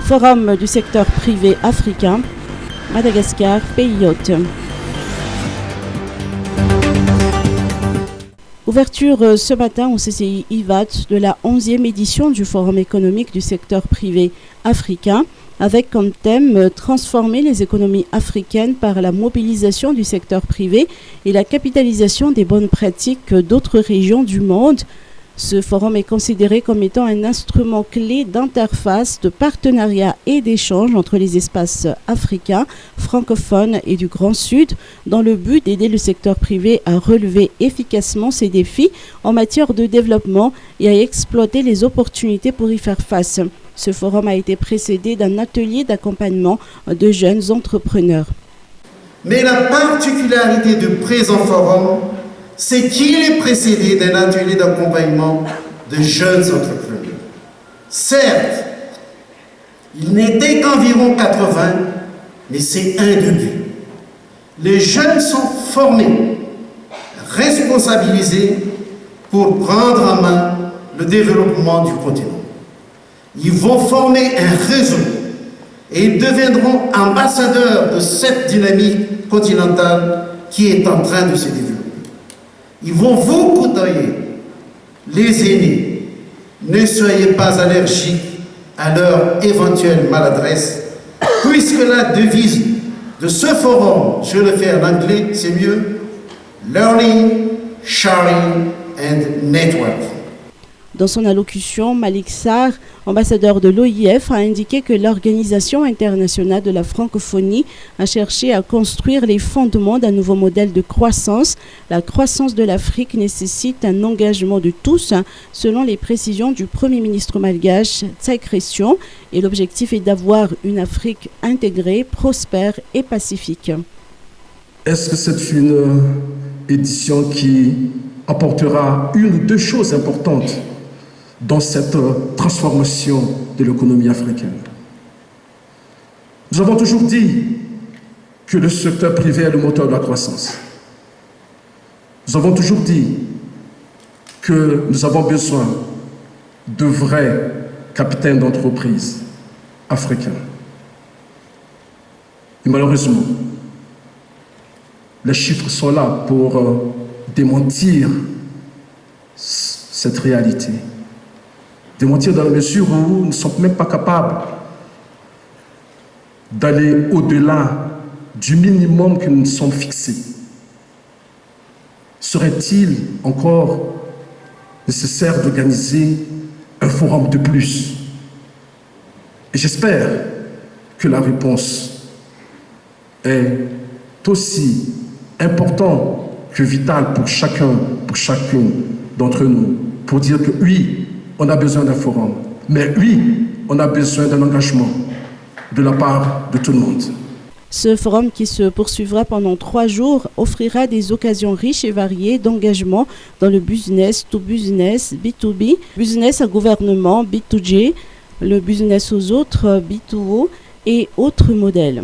Forum du secteur privé africain, Madagascar, pays hôte. Ouverture ce matin au CCI IVAT de la 11e édition du Forum économique du secteur privé africain, avec comme thème transformer les économies africaines par la mobilisation du secteur privé et la capitalisation des bonnes pratiques d'autres régions du monde. Ce forum est considéré comme étant un instrument clé d'interface, de partenariat et d'échange entre les espaces africains, francophones et du Grand Sud, dans le but d'aider le secteur privé à relever efficacement ses défis en matière de développement et à exploiter les opportunités pour y faire face. Ce forum a été précédé d'un atelier d'accompagnement de jeunes entrepreneurs. Mais la particularité du présent forum, c'est qu'il est précédé d'un atelier d'accompagnement de jeunes entrepreneurs. Certes, il n'était qu'environ 80, mais c'est un début. Les jeunes sont formés, responsabilisés pour prendre en main le développement du continent. Ils vont former un réseau et ils deviendront ambassadeurs de cette dynamique continentale qui est en train de se développer. Ils vont vous côtoyer, les aînés. Ne soyez pas allergiques à leur éventuelle maladresse, puisque la devise de ce forum, je le fais en anglais, c'est mieux, Learning, Sharing and Networking. Dans son allocution, Malik Sarr, ambassadeur de l'OIF, a indiqué que l'Organisation internationale de la francophonie a cherché à construire les fondements d'un nouveau modèle de croissance. La croissance de l'Afrique nécessite un engagement de tous, selon les précisions du Premier ministre malgache, Tsai Christian, et l'objectif est d'avoir une Afrique intégrée, prospère et pacifique. Est-ce que c'est une édition qui apportera une ou deux choses importantes dans cette transformation de l'économie africaine? Nous avons toujours dit que le secteur privé est le moteur de la croissance. Nous avons toujours dit que nous avons besoin de vrais capitaines d'entreprise africains. Et malheureusement, les chiffres sont là pour démentir cette réalité. Démentir dans la mesure où nous ne sommes même pas capables d'aller au-delà du minimum que nous nous sommes fixés. Serait-il encore nécessaire d'organiser un forum de plus? Et j'espère que la réponse est aussi importante que vitale pour chacun, pour chacune d'entre nous, pour dire que oui, on a besoin d'un forum, mais oui, on a besoin d'un engagement de la part de tout le monde. Ce forum, qui se poursuivra pendant 3 jours, offrira des occasions riches et variées d'engagement dans le business to business, B2B, business à gouvernement, B2G, le business aux autres, B2O et autres modèles.